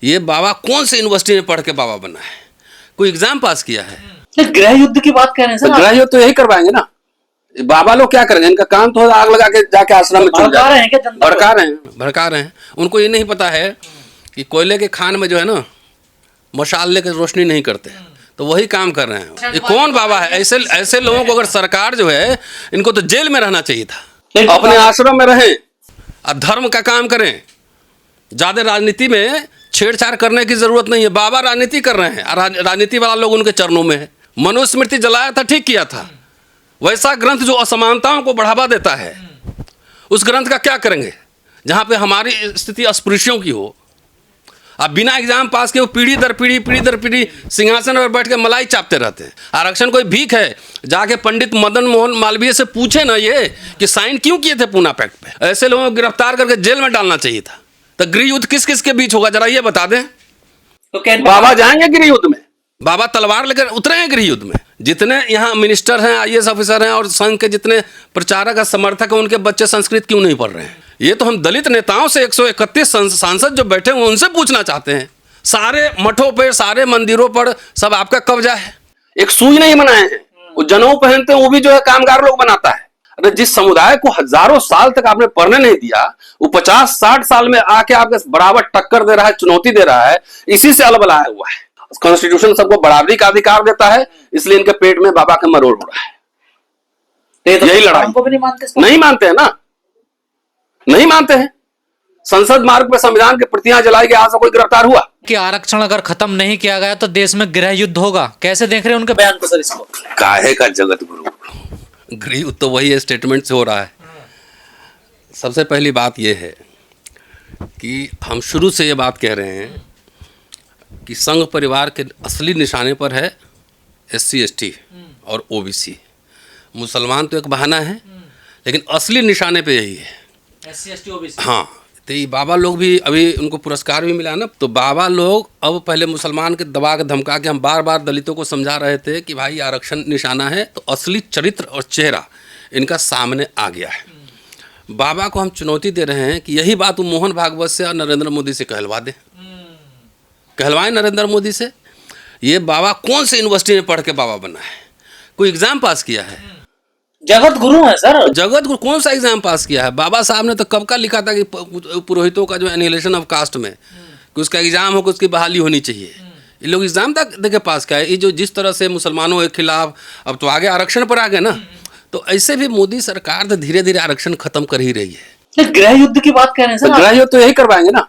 ये बाबा कौन से यूनिवर्सिटी में पढ़ के बाबा बना है? कोई एग्जाम पास किया है? गृह युद्ध की बात कर रहे हैं सर। गृह युद्ध तो यही करवाएंगे ना। बाबा लोग क्या करेंगे? इनका काम तो आग लगा के जाके आश्रम में भड़का रहे हैं क्या जनता को? भड़का रहे हैं। उनको ये नहीं पता है कि कोयले के खान में जो है ना मशाल लेकर रोशनी नहीं करते, तो वही काम कर रहे हैं। ये कौन बाबा है? ऐसे लोगों को अगर सरकार जो है, इनको तो जेल में रहना चाहिए था। अपने आश्रम में रहें और धर्म का काम करें। ज़्यादा राजनीति में छेड़छाड़ करने की जरूरत नहीं है। बाबा राजनीति कर रहे हैं, राजनीति वाला लोग उनके चरणों में है। मनुस्मृति जलाया था, ठीक किया था। वैसा ग्रंथ जो असमानताओं को बढ़ावा देता है, उस ग्रंथ का क्या करेंगे? जहाँ पे हमारी स्थिति अस्पृश्यों की हो। अब बिना एग्जाम पास के वो पीढ़ी दर पीढ़ी सिंहासन पर बैठ के मलाई चापते रहते हैं। आरक्षण कोई भीख है? जाके पंडित मदन मोहन मालवीय से पूछे ना ये कि साइन क्यों किए थे पूना पैक्ट पे। ऐसे लोगों को गिरफ्तार करके जेल में डालना चाहिए था। तो गृह युद्ध किस किस के बीच होगा, जरा ये बता दें। तो बाबा जाएंगे गृह युद्ध में? बाबा तलवार लेकर उतरेंगे गृह युद्ध में? जितने यहाँ मिनिस्टर हैं, IAS ऑफिसर हैं और संघ के जितने प्रचारक और समर्थक हैं, उनके बच्चे संस्कृत क्यों नहीं पढ़ रहे हैं? ये तो हम दलित नेताओं से 131 सांसद जो बैठे हुए उनसे पूछना चाहते हैं। सारे मठों पर, सारे मंदिरों पर सब आपका कब्जा है। एक सुई नहीं बनाए हैं। वो जनेऊ पहनते हैं, वो भी जो है कामगार लोग बनाता है। अरे जिस समुदाय को हजारों साल तक आपने पढ़ने नहीं दिया, वो 50-60 साल में आके आपके बराबर टक्कर दे रहा है, चुनौती दे रहा है। इसी से अलबलाया हुआ है। कॉन्स्टिट्यूशन सबको बराबरी का अधिकार देता है, इसलिए इनके पेट में बाबा का मरोड़ हो रहा है। तो यही लड़ाई हमको भी नहीं मानते हैं ना, नहीं मानते हैं। संसद मार्ग पे संविधान की प्रतियां जलाई गई, आज से कोई गिरफ्तार हुआ कि आरक्षण अगर खत्म नहीं किया गया तो देश में गृह युद्ध होगा? कैसे देख रहे हैं उनके बयान को सर? इसको काहे का जगत गुरु? गृह युद्ध तो वही स्टेटमेंट से हो रहा है। सबसे पहली बात यह है कि हम शुरू से ये बात कह रहे हैं कि संघ परिवार के असली निशाने पर है SC ST और OBC। मुसलमान तो एक बहाना है, लेकिन असली निशाने पे यही है, SC ST OBC। हाँ, तो ये बाबा लोग भी अभी उनको पुरस्कार भी मिला ना। तो बाबा लोग अब पहले मुसलमान के दबा के धमका के हम बार बार दलितों को समझा रहे थे कि भाई आरक्षण निशाना है, तो असली चरित्र और चेहरा इनका सामने आ गया है। बाबा को हम चुनौती दे रहे हैं कि यही बात वो मोहन भागवत से और नरेंद्र मोदी से कहलवा दें। कहलवाएं नरेंद्र मोदी से। ये बाबा कौन से यूनिवर्सिटी में पढ़ के बाबा बना है? कोई एग्जाम पास किया है? जगत गुरु है सर। जगत गुरु कौन सा एग्जाम पास किया है? बाबा साहब ने तो कब का लिखा था कि पुरोहितों का जो एनिहिलेशन ऑफ कास्ट में कि उसका एग्जाम हो, कि उसकी बहाली होनी चाहिए। ये लोग एग्जाम तक देके पास किया है। ये जो जिस तरह से मुसलमानों के खिलाफ अब तो आगे आरक्षण पर आ गए ना, तो ऐसे भी मोदी सरकार तो धीरे धीरे आरक्षण खत्म कर ही रही है। गृह युद्ध की बात कर रहे हैं सर। गृह युद्ध तो यही करवाएंगे ना।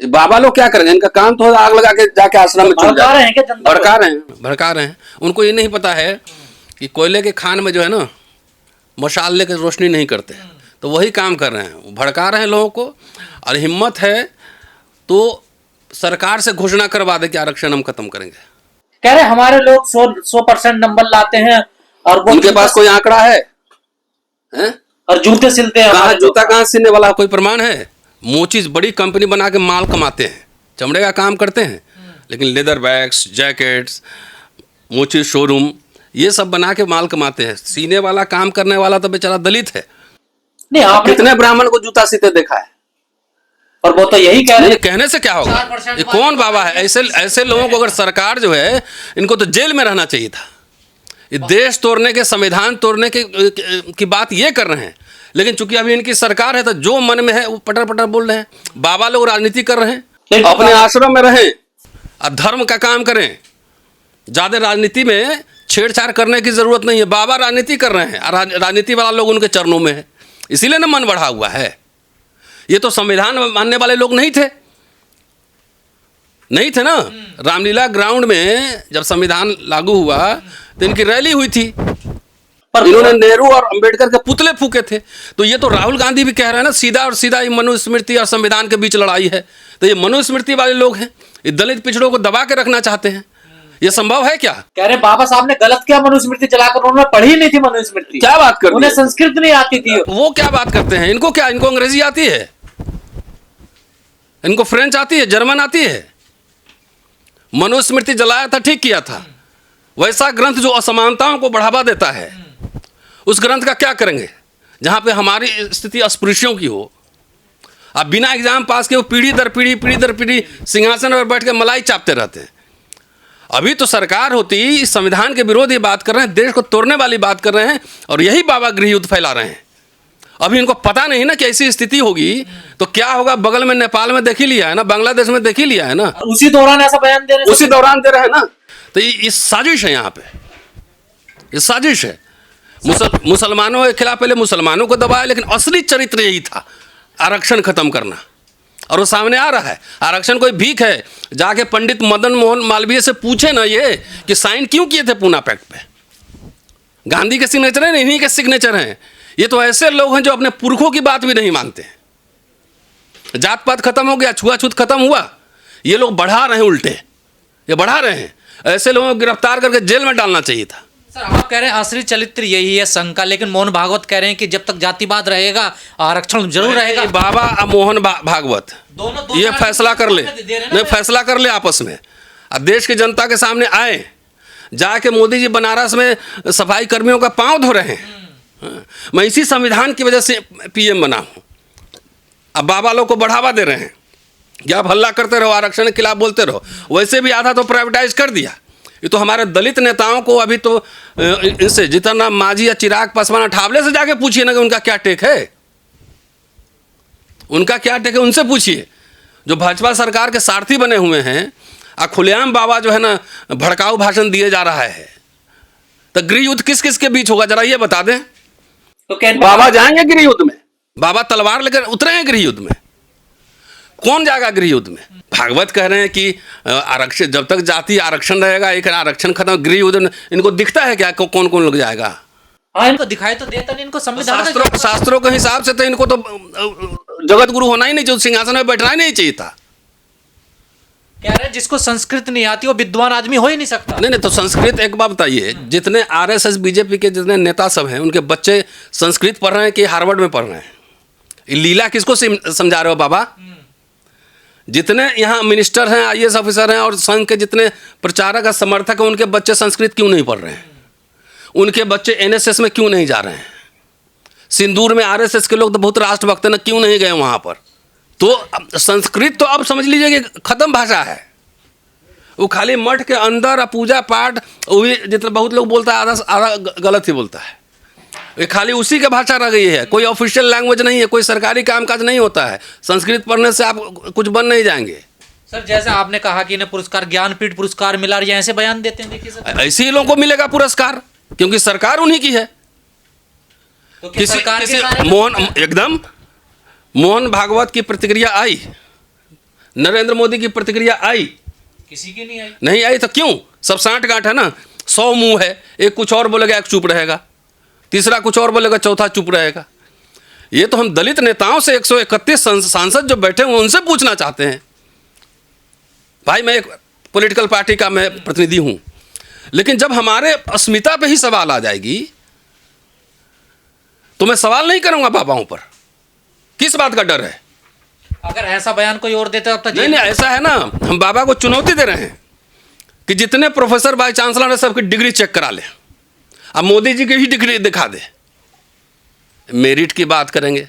बाबा लोग क्या करेंगे? इनका काम तो आग लगा के जाके आश्रम में भड़का रहे हैं क्या जनता को? भड़का रहे हैं। उनको ये नहीं पता है कि कोयले के खान में जो है ना मशाल लेकर रोशनी नहीं करते, तो वही काम कर रहे हैं। वो भड़का रहे हैं लोगों को। और हिम्मत है तो सरकार से घोषणा करवा दे कि आरक्षण हम खत्म करेंगे। कह रहे हमारे लोग 100% नंबर लाते हैं और वो उनके पास कोई आंकड़ा है? और जूते सिलते हैं। कहाँ जूता कहाँ सिलने वाला कोई प्रमाण है? मोचीज बड़ी कंपनी बना के माल कमाते हैं, चमड़े का काम करते हैं, लेकिन लेदर बैग्स, जैकेट्स, मोची शोरूम, ये सब बना के माल कमाते हैं। सीने वाला, काम करने वाला तो बेचारा दलित है। नहीं, आपने कितने ब्राह्मण को जूता सीते देखा है? और वो तो यही कह रहे हैं। कहने से क्या होगा? ये कौन बाबा है? ऐसे लोगों को अगर सरकार जो है, इनको तो जेल में रहना चाहिए था। ये देश तोड़ने के, संविधान तोड़ने की बात ये कर रहे हैं, लेकिन चूंकि अभी इनकी सरकार है तो जो मन में है वो पटर पटर बोल रहे हैं। बाबा लोग राजनीति कर रहे हैं। अपने आश्रम में रहें और धर्म का काम करें। ज़्यादा राजनीति में छेड़छाड़ करने की जरूरत नहीं है। बाबा राजनीति कर रहे हैं और राजनीति वाला लोग उनके चरणों में है, इसीलिए ना मन बढ़ा हुआ है। ये तो संविधान मानने वाले लोग नहीं थे ना। रामलीला ग्राउंड में जब संविधान लागू हुआ तो इनकी रैली हुई थी, पर इन्होंने नेहरू और अंबेडकर के पुतले फूके थे। तो ये तो राहुल गांधी भी कह रहे हैं ना, सीधा और सीधा ये मनुस्मृति और संविधान के बीच लड़ाई है। तो ये मनुस्मृति वाले लोग हैं, ये दलित पिछड़ों को दबा के रखना चाहते हैं। ये संभव है क्या? कह रहे बाबा साहब ने गलत किया मनुस्मृति जलाकर, उन्होंने पढ़ी नहीं थी मनुस्मृति। क्या बात करते हैं? उन्हें संस्कृत नहीं आती थी। वो क्या बात करते हैं? इनको क्या, इनको अंग्रेजी आती है? इनको फ्रेंच आती है, जर्मन आती है? मनुस्मृति जलाया था, ठीक किया था। वैसा ग्रंथ जो असमानताओं को बढ़ावा देता है, उस ग्रंथ का क्या करेंगे? जहाँ पे हमारी स्थिति अस्पृश्यों की हो। अब बिना एग्जाम पास के वो पीढ़ी दर पीढ़ी सिंहासन पर बैठ के मलाई चापते रहते हैं। अभी तो सरकार होती इस संविधान के विरोधी बात कर रहे हैं, देश को तोड़ने वाली बात कर रहे हैं, और यही बाबा गृह युद्ध फैला रहे हैं। अभी इनको पता नहीं ना कि ऐसी स्थिति होगी तो क्या होगा। बगल में नेपाल में देख ही लिया है ना, बांग्लादेश में देख ही लिया है ना, उसी दौरान ऐसा बयान दे रहे हैं, उसी दौरान दे रहे हैं ना। तो ये साजिश है, यहाँ पे ये साजिश है। मुसलमानों के खिलाफ पहले मुसलमानों को दबाया, लेकिन असली चरित्र यही था, आरक्षण खत्म करना। और वो सामने आ रहा है। आरक्षण कोई भीख है? जाके पंडित मदन मोहन मालवीय से पूछे ना ये कि साइन क्यों किए थे पूना पैक्ट पे। गांधी के सिग्नेचर है, इन्हीं के सिग्नेचर हैं। ये तो ऐसे लोग हैं जो अपने पुरखों की बात भी नहीं मानते हैं। जात पात खत्म हो गया, छुआछूत खत्म हुआ, ये लोग बढ़ा रहे हैं, उल्टे ये बढ़ा रहे हैं। ऐसे लोगों को गिरफ्तार करके जेल में डालना चाहिए था। सर आप कह रहे हैं असली चरित्र यही है संघ का, लेकिन मोहन भागवत कह रहे हैं कि जब तक जातिवाद रहेगा आरक्षण जरूर रहेगा। बाबा और मोहन भागवत दोनों ये फैसला कर ले, नहीं फैसला कर ले आपस में, अब देश की जनता के सामने आए। जाके मोदी जी बनारस में सफाई कर्मियों का पांव धो रहे हैं। मैं इसी संविधान की वजह से पीएम बना हूं। अब बाबा लोग को बढ़ावा दे रहे हैं कि आप हल्ला करते रहो, आरक्षण के खिलाफ बोलते रहो। वैसे भी आधा तो प्राइवेटाइज कर दिया। ये तो हमारे दलित नेताओं को अभी तो इनसे जितना मांझी या चिराग पासवान ठावले से जाके पूछिए ना कि उनका क्या टेक है, उनका क्या टेक है, उनसे पूछिए। जो भाजपा सरकार के सारथी बने हुए हैं, खुलेआम बाबा जो है ना भड़काऊ भाषण दिए जा रहा है। तो गृह युद्ध किस किस के बीच होगा, जरा ये बता दें। तो बाबा जाएंगे गृह युद्ध में? बाबा तलवार लेकर उतरेंगे गृह युद्ध में? कौन जाएगा गृह युद्ध में? भागवत कह रहे हैं कि आरक्षण, जब तक जाति आरक्षण रहेगा, एक आरक्षण खत्म, गृह युद्ध इनको दिखता है क्या कौन कौन लोग जाएगा? हाँ, इनको दिखाई तो देता नहीं, इनको संविधान शास्त्रों के हिसाब से तो इनको तो जगत गुरु होना ही नहीं चाहिए, सिंहासन में बैठना ही नहीं चाहिए था। कह रहे हैं जिसको संस्कृत नहीं आती वो विद्वान आदमी हो ही नहीं सकता। नहीं तो संस्कृत, एक बात बताइए, जितने आरएसएस बीजेपी के जितने नेता सब हैं, उनके बच्चे संस्कृत पढ़ रहे हैं कि हार्वर्ड में पढ़ रहे हैं? लीला किसको समझा रहे हो बाबा? जितने यहाँ मिनिस्टर हैं, आईएएस ऑफिसर हैं, और संघ के जितने प्रचारक और समर्थक हैं, उनके बच्चे संस्कृत क्यों नहीं पढ़ रहे हैं? उनके बच्चे एनएसएस में क्यों नहीं जा रहे हैं? सिंदूर में आरएसएस के लोग तो बहुत राष्ट्रभक्त हैं ना, क्यों नहीं गए वहाँ पर? तो संस्कृत तो अब समझ लीजिए कि खत्म भाषा है। वो खाली मठ के अंदर पूजा पाठ, वो भी जितना बहुत लोग बोलता है आधा गलत ही बोलता है। ये खाली उसी का भाषा रह गई है, कोई ऑफिशियल लैंग्वेज नहीं है, कोई सरकारी कामकाज नहीं होता है। संस्कृत पढ़ने से आप कुछ बन नहीं जाएंगे। सर जैसे आपने कहा कि इन्हें पुरस्कार, ज्ञानपीठ पुरस्कार मिला, और ये ऐसे बयान देते हैं। देखिए सर, ऐसे ही लोगों को मिलेगा पुरस्कार, क्योंकि सरकार उन्हीं की है। तो एकदम मोहन भागवत की प्रतिक्रिया आई, नरेंद्र मोदी की प्रतिक्रिया आई, किसी की नहीं आई। नहीं आई तो क्यों? सब सांठ गांठ है ना, 100 मुंह है, एक कुछ और बोलेगा, एक चुप रहेगा, तीसरा कुछ और बोलेगा, चौथा चुप रहेगा। ये तो हम दलित नेताओं से 131 सांसद जो बैठे हुए उनसे पूछना चाहते हैं। भाई मैं एक पॉलिटिकल पार्टी का मैं प्रतिनिधि हूं, लेकिन जब हमारे अस्मिता पे ही सवाल आ जाएगी तो मैं सवाल नहीं करूंगा बाबाओं पर। किस बात का डर है? अगर ऐसा बयान कोई और देता है तो नहीं, ऐसा है ना, हम बाबा को चुनौती दे रहे हैं कि जितने प्रोफेसर वाइस चांसलर है सबकी डिग्री चेक करा ले। अब मोदी जी की ही डिग्री दिखा दे, मेरिट की बात करेंगे।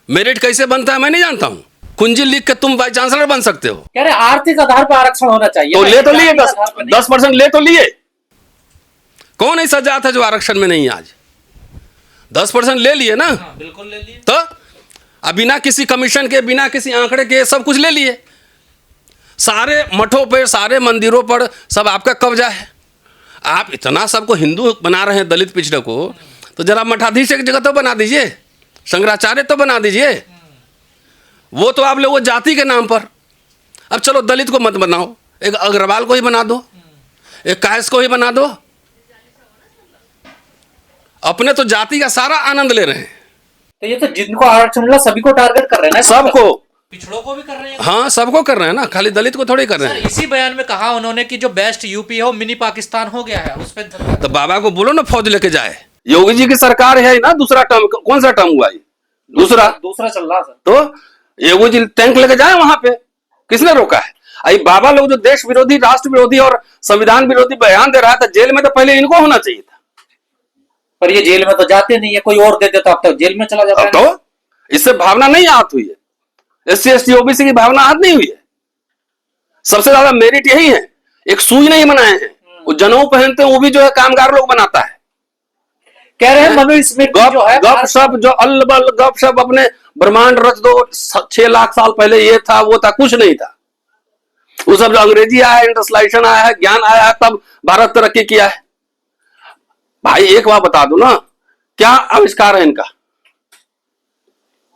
मेरिट कैसे बनता है मैं नहीं जानता हूं। कुंजी लिख के तुम वाइस चांसलर बन सकते हो? कह रहे आर्थिक आधार पर आरक्षण होना चाहिए। तो ले तो लिए 10% ले तो लिए। कौन ऐसा जात है जो आरक्षण में नहीं है? आज 10% ले लिए ना। हाँ, बिल्कुल ले लिए। तो अब बिना किसी कमीशन के, बिना किसी आंकड़े के सब कुछ ले लिए। सारे मठों पर, सारे मंदिरों पर सब आपका कब्जा है। आप इतना सबको हिंदू बना रहे हैं, दलित पिछड़े को, तो जरा मठाधीश एक जगह तो बना दीजिए, शंकराचार्य तो बना दीजिए। वो तो आप लोगों जाति के नाम पर। अब चलो दलित को मत बनाओ, एक अग्रवाल को ही बना दो, एक कायस को ही बना दो। अपने तो जाति का सारा आनंद ले रहे हैं। तो ये तो जिनको आरक्षण मिला सभी को टारगेट कर रहे हैं ना, सबको, पिछड़ों को भी कर रहे हैं। हाँ सबको कर रहे हैं ना, खाली दलित को थोड़ी कर रहे हैं। इसी बयान में कहा उन्होंने कि जो बेस्ट यूपी है वो मिनी पाकिस्तान हो गया है, उस पर तो बाबा को बोलो ना फौज लेके जाए। योगी जी की सरकार है ना, दूसरा टर्म, कौन सा टर्म हुआ? दूसरा चल रहा सर। तो योगी जी टैंक लेके जाए वहां पे, किसने रोका है? अभी बाबा लोग जो देश विरोधी, राष्ट्र विरोधी और संविधान विरोधी बयान दे रहा था, जेल में तो पहले इनको होना चाहिए था। पर ये जेल में तो जाते नहीं है, कोई और दे देता अब तक जेल में चला जाता है। तो इससे भावना नहीं आहत हुई है, SC ST OBC की भावना आहत नहीं हुई है। सबसे ज्यादा मेरिट यही है। एक सुई नहीं बनाए हैं, वो जनेऊ पहनते हैं, वो भी जो है कामगार लोग बनाता है। कह रहे हैं मनु स्मृति जो है गप शप जो अल्लबल गप शप अपने ब्रह्मांड रच दो, 6 लाख साल पहले ये था वो था, कुछ नहीं था। वो सब जो अंग्रेजी आया है, इंटरस्लाइशन आया है, ज्ञान आया है, तब भारत तरक्की किया है। भाई एक बात बता दो ना, क्या आविष्कार है इनका,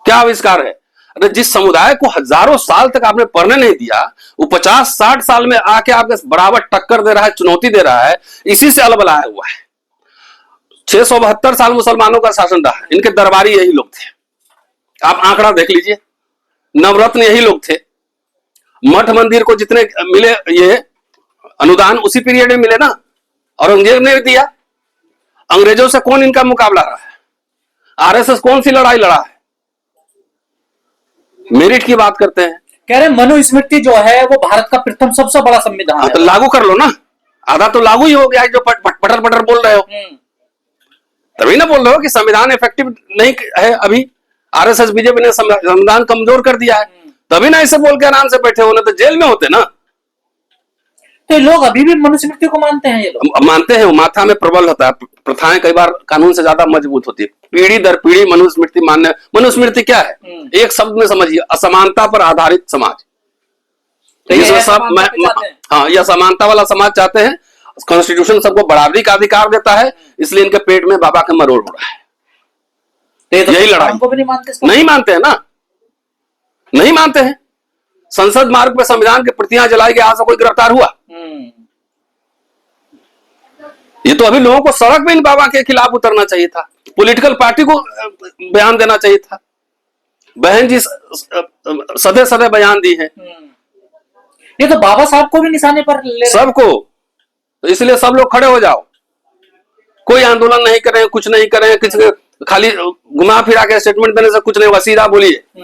क्या आविष्कार है? अरे जिस समुदाय को हजारों साल तक आपने पढ़ने नहीं दिया, वो 50-60 साल में आके आपके बराबर टक्कर दे रहा है, चुनौती दे रहा है, इसी से अलबलाया हुआ है। 672 साल मुसलमानों का शासन रहा है, इनके दरबारी यही लोग थे। आप आंकड़ा देख लीजिए, नवरत्न यही लोग थे। मठ मंदिर को जितने मिले ये अनुदान उसी पीरियड में मिले ना, औरंगजेब ने दिया। अंग्रेजों से कौन इनका मुकाबला रहा है? RSS कौन सी लड़ाई लड़ा है? मेरिट की बात करते हैं। कह रहे हैं मनुस्मृति जो है वो भारत का प्रथम सबसे बड़ा संविधान है। तो लागू कर लो ना, आधा तो लागू ही हो गया, जो पटर पटर बोल रहे हो। तभी ना बोल रहे हो कि संविधान इफेक्टिव नहीं है। अभी RSS बीजेपी ने संविधान कमजोर कर दिया है, तभी ना इसे बोल के आराम से बैठे हो, ना तो जेल में होते ना। तो लोग अभी भी मनुस्मृति को मानते हैं, ये लोग मानते हैं, वो माथा में प्रबल होता है। प्रथाएं कई बार कानून से ज्यादा मजबूत होती है। पीढ़ी दर पीढ़ी मनुस्मृति मानने। मनुस्मृति क्या है? एक शब्द में समझिए, असमानता पर आधारित समाज। तो ये सब हाँ, यह समानता वाला समाज चाहते हैं। कॉन्स्टिट्यूशन सबको बराबरी का अधिकार देता है, इसलिए इनके पेट में बाबा का मरोड़ हो रहा है। तो यही लड़ाई को भी नहीं मानते, नहीं मानते हैं ना, नहीं मानते हैं। संसद मार्ग पे संविधान की प्रतियां जलाई गई, आज से कोई गिरफ्तार हुआ? ये तो अभी लोगों को सड़क पे इन बाबा के खिलाफ उतरना चाहिए था, पॉलिटिकल पार्टी को बयान देना चाहिए था। बहन जी सदे सदे बयान दी है। ये तो बाबा साहब को भी निशाने पर ले सबको, तो इसलिए सब लोग खड़े हो जाओ। कोई आंदोलन नहीं करें, कुछ नहीं करें, किसी खाली घुमा फिरा के स्टेटमेंट देने से कुछ नहीं होगा। सीधा बोलिए